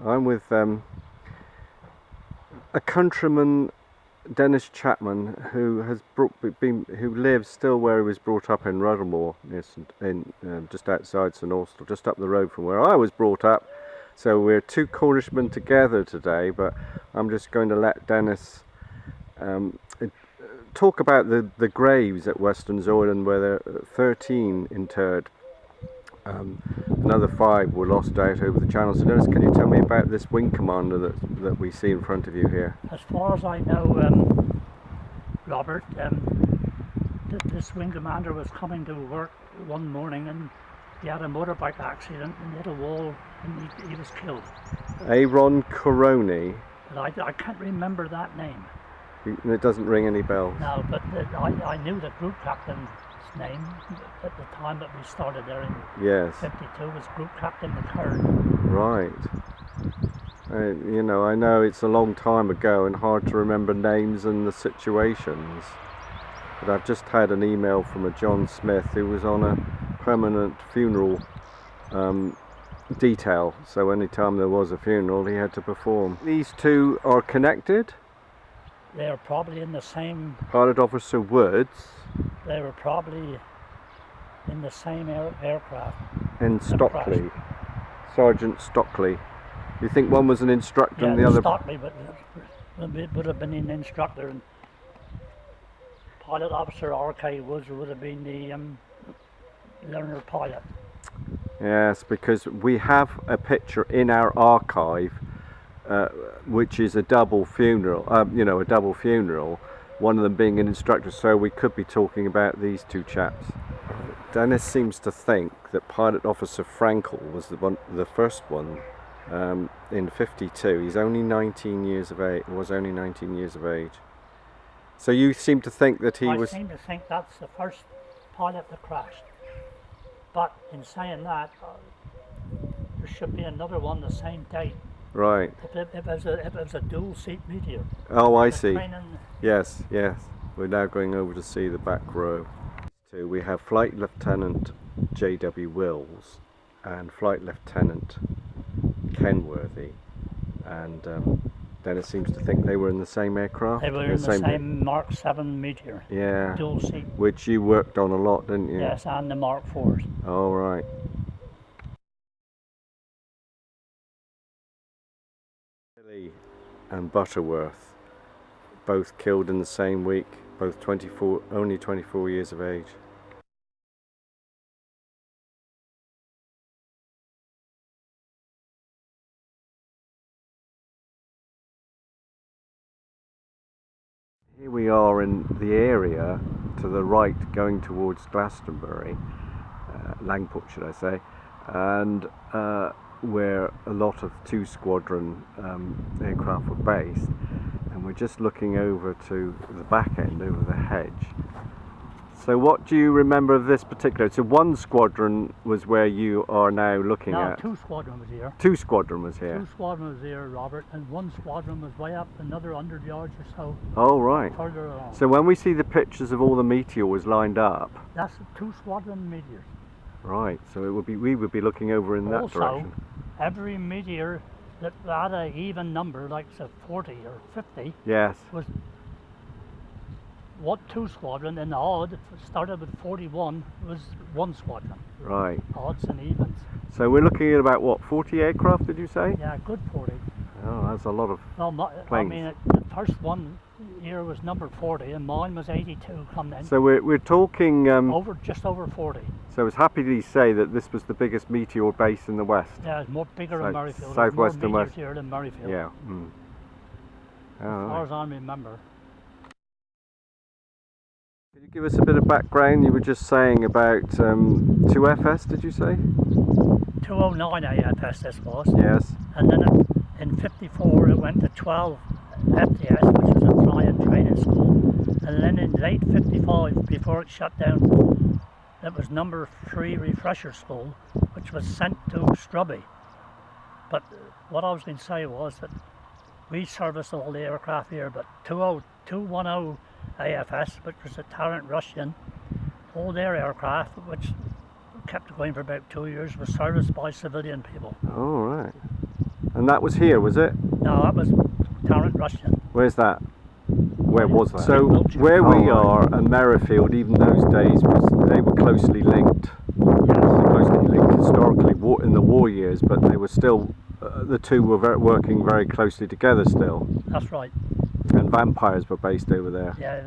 I'm with a countryman, Dennis Chapman, who who lives still where he was brought up in Ruddermore, just outside St Austell, just up the road from where I was brought up. So we're two Cornishmen together today, but I'm just going to let Dennis talk about the graves at Westonchapman, where there are 13 interred. Another 5 were lost out over the channel. So Dennis, can you tell me about this wing commander that we see in front of you here? As far as I know, Robert, this wing commander was coming to work one morning and he had a motorbike accident and hit a wall and he was killed. Aaron Coroni. But I can't remember that name. It doesn't ring any bells. No, but I knew the group captain's name at the time that we started there in '52 was Group Captain McCurd. Right. You know, I know it's a long time ago and hard to remember names and the situations, but I've just had an email from a John Smith who was on a permanent funeral detail, so anytime there was a funeral he had to perform. These two are connected? They are probably in the same... Pilot Officer Woods. They were probably in the same aircraft. In Stockley. Sergeant Stockley. You think one was an instructor and the other... Stockley, but it would have been an instructor. And Pilot Officer R.K. Woods would have been the learner pilot. Yes, because we have a picture in our archive which is a double funeral, a double funeral, one of them being an instructor, so we could be talking about these two chaps. Dennis seems to think that Pilot Officer Frankel was the first one in '52. He's only 19 years of age, was only 19 years of age. So you seem to think that I seem to think that's the first pilot that crashed. But in saying that, there should be another one the same date. Right. If it was a dual seat Meteor. Oh, I see. Yes. We're now going over to see the back row. So we have Flight Lieutenant J.W. Wills and Flight Lieutenant Kenworthy, and then it seems to think they were in the same aircraft. They were in the same Mark 7 Meteor. Yeah. Dual seat. Which you worked on a lot, didn't you? Yes, and the Mark 4s. Oh, right. And Butterworth, both killed in the same week, both only 24 years of age. Here we are in the area to the right going towards Glastonbury, Langport should I say, and where a lot of 2 Squadron aircraft were based, and we're just looking over to the back end, over the hedge. So what do you remember of this particular? So 1 Squadron was where you are now looking at? 2 Squadron was here. 2 Squadron was here? 2 Squadron was here, Robert, and 1 Squadron was way up another 100 yards or so. Oh, right. Further along. So when we see the pictures of all the meteors lined up... That's 2 Squadron Meteors. Right, so we would be looking over in that direction. Every meteor that had an even number, like say 40 or 50, yes, was 2 Squadron, and the odd started with 41 was 1 Squadron. Right. Odds and evens. So we're looking at about what, 40 aircraft, did you say? Yeah, good 40. Oh, that's a lot of planes. I mean, the first one year was number 40, and mine was 82 coming in. So we're talking just over 40. So I was happy to say that this was the biggest meteor base in the West. Yeah, it's more bigger than Murrayfield. Southwest and West. Here than Murrayfield. Yeah. As far as I remember. Could you give us a bit of background? You were just saying about 2FS, did you say? 209 AFS this was. Yes. And then in '54 it went to 12 FTS, which was a flying training school. And then in late '55, before it shut down, it was number 3 refresher school, which was sent to Strubby. But what I was going to say was that we serviced all the aircraft here, but 210 AFS, which was a Tarrant Russian, all their aircraft, which kept going for about 2 years, was serviced by civilian people. Oh, right. And that was here, was it? No, that was down at Rushton. Where's that? Where was that? So Wiltshire. where we Oh, are and Merrifield, even those days, they were closely linked. Yes, Closely linked historically in the war years, but they were still, the two were working very closely together still. that's right. And vampires were based over there. Yeah,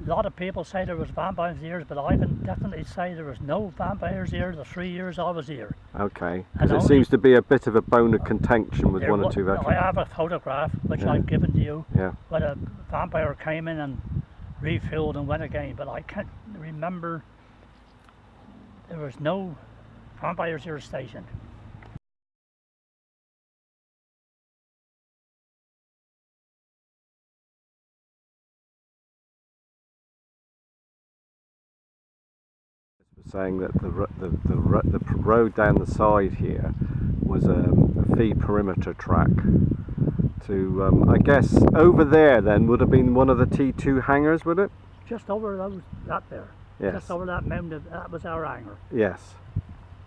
a lot of people say there was vampires here, but I can definitely say there was no vampires here the 3 years I was here. Okay. And Because it only- seems to be a bit of a bone of contention with There one or wa- two I veterans. have a photograph which Yeah. I've given to you, Yeah. where a vampire came in and refilled and went again, but I can't remember. There was no vampires here stationed. Saying that the road down the side here was a fee perimeter track to, I guess, over there then would have been one of the T2 hangars, would it? Just over that there. Yes. Just over that mountain, that was our hangar. Yes.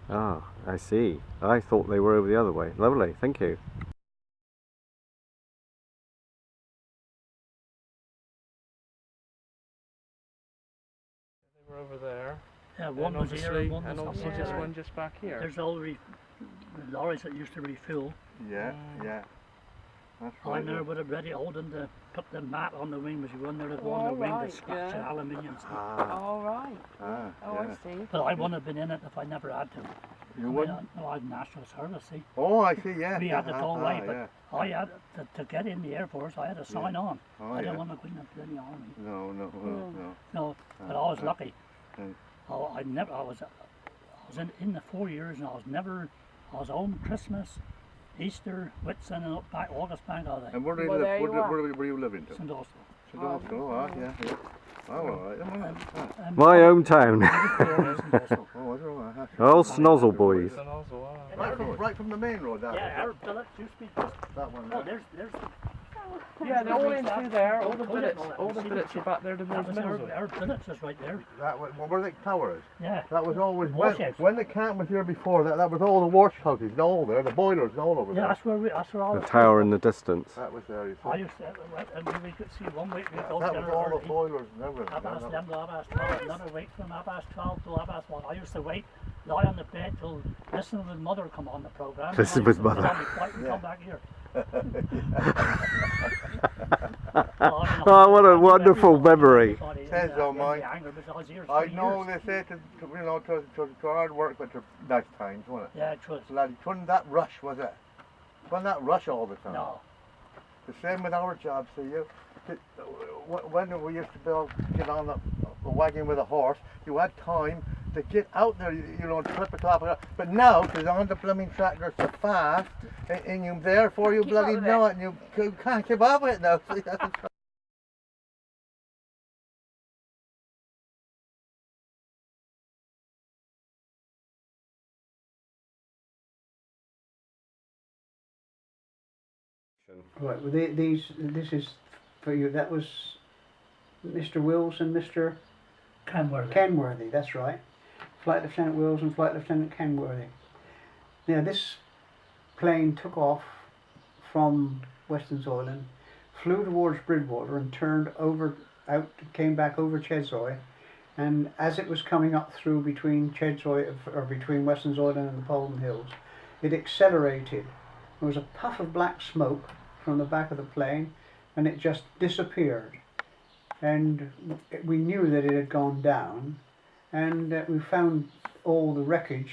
Ah, I see. I thought they were over the other way. Lovely, thank you. They were over there. Yeah, one was here and one and was obviously up just there. one just back here. There's all the lorries that used to refill. Yeah, yeah. That's I remember with it ready holding to put the mat on the wing, was you wouldn't have on the wing, the right, scratch yeah. aluminium stuff. All right. Ah, Oh, yeah. I see. But I wouldn't have been in it if I never had to. You I wouldn't? No, I had national service, see. Oh, I see, yeah. We had to go away, but yeah. I had to get in the Air Force, I had to sign on. Oh, I yeah. didn't want to go in the bloody army. No, no, no, no. No, but I was lucky. Mm. I was in the 4 years and I was home Christmas, Easter, Whitsun and up back August bank holiday. And where do you Well, live? there you are. Where you living to? St. Austell. St. Austell, oh, yeah, yeah. Oh, all right. And My hometown. St. Austell. Oh, that's all right. All Snozzle boys. And also, Right from the main road, that Yeah, our billets used to be just, that one. oh, there's yeah, they're all in through there. All the Oh, yeah, billets, no, all the see, billets are back there. that There's was middle. our billets is right there. That was, where the tower is. Yeah. That was always Warships. when the camp was here before. That was all the warehouses and all there, the boilers and all over Yeah, there. that's where all The tower in the distance. That was there. You see. I used to, and we could see 1 week we go That together was all the early. boilers and everything. Half past Yeah, 11 to half past 12, another wait from half past 12 to half past 1. I used to wait, lie on the bed till listen with mother come on the programme. Listen with mother. Come back here. Oh, what a wonderful memory. Says on mine. I know they say to hard work, but to nice times, wasn't it? Yeah, it was. Lad, it wasn't that rush, was it? It wasn't that rush all the time. No. The same with our jobs, see you. When we used to get on a wagon with a horse, you had time to get out there, trip a top of it. But now, because on the blooming tractor so fast, and you therefore you Keep bloody up with know it, and you can't keep up with it now. Right, well, this is for you. That was Mr. Wills and Mr. Kenworthy. Kenworthy, that's right. Flight Lieutenant Wills and Flight Lieutenant Kenworthy. Now, this plane took off from Westonchapman, flew towards Bridwater and turned came back over Chedzoy, and as it was coming up through between between Westonchapman and the Poland Hills, it accelerated. There was a puff of black smoke from the back of the plane, and it just disappeared. And we knew that it had gone down, and we found all the wreckage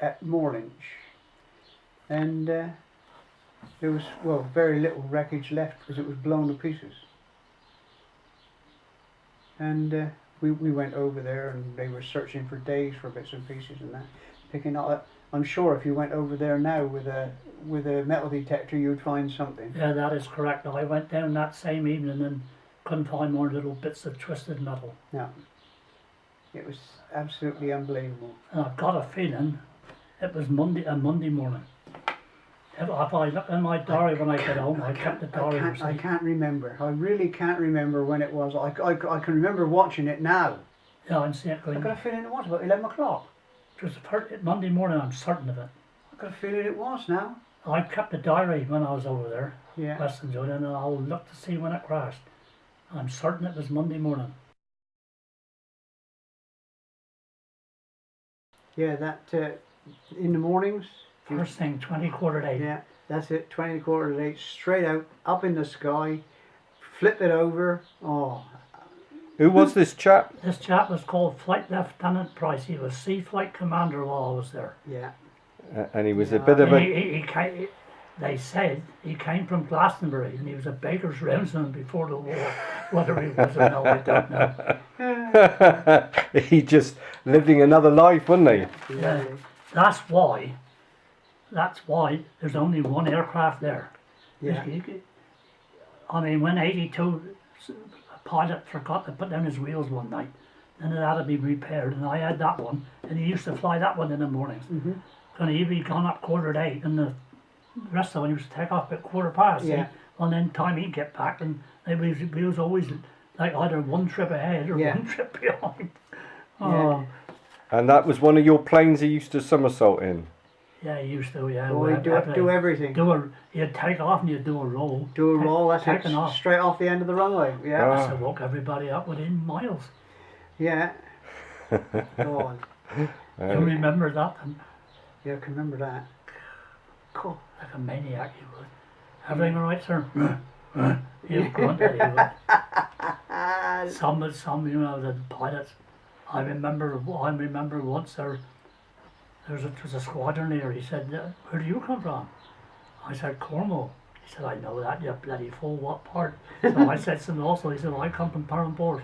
at Moorlinch. And there was, very little wreckage left because it was blown to pieces. And we went over there, and they were searching for days for bits and pieces and that, picking up. I'm sure if you went over there now with a metal detector, you'd find something. Yeah, that is correct. I went down that same evening and couldn't find more little bits of twisted metal. No, it was absolutely unbelievable. And I've got a feeling it was a Monday morning. If I look in my diary when I get home, I kept the diary. I can't remember. I really can't remember when it was. I can remember watching it now. Yeah, I'm seeing it I going. got a feeling it was about 11 o'clock. It was Monday morning, I'm certain of it. I got a feeling it was now. I kept a diary when I was over there, Yeah. Western Jordan, and I'll look to see when it crashed. I'm certain it was Monday morning. Yeah, that in the mornings. First thing, 20 quarter to 8. Yeah, that's it. 20 quarter to 8, straight out, up in the sky, flip it over. Oh, Who was this chap? This chap was called Flight Lieutenant Price. He was Sea Flight Commander while I was there. yeah. And he was a bit of And a. he came, they said he came from Glastonbury and he was a baker's roundsman before the war. Whether he was or no, I don't know. He just living another life, wasn't he? Yeah. That's why there's only one aircraft there. Yeah. I mean, when 82, a pilot forgot to put down his wheels one night, then it had to be repaired, and I had that one, and he used to fly that one in the mornings. Mm-hmm. And he'd be gone up quarter to 8, and the rest of the one he used to take off at quarter past. Yeah. See? Well, then time he'd get back, and he was always like either one trip ahead or Yeah. one trip behind. Yeah. Oh, And that was one of your planes he used to somersault in. yeah, he used to, yeah. Oh, we he'd had to do everything. He'd take off and you'd do a roll. Do a roll, that's taking it, off. straight off the end of the runway. Yeah. Ah. So woke everybody up within miles. Yeah. Go on. You remember that? And Yeah, I can remember that. Cool. like a maniac he would. Everything all right, sir? He'd grunt that he would. Some, you know, the pilots. I remember once there was a squadron here. He said, "Where do you come from?" I said, "Cornwall." He said, "I know that, you bloody fool. What part?" So I said something also. He said, "I come from Perranport."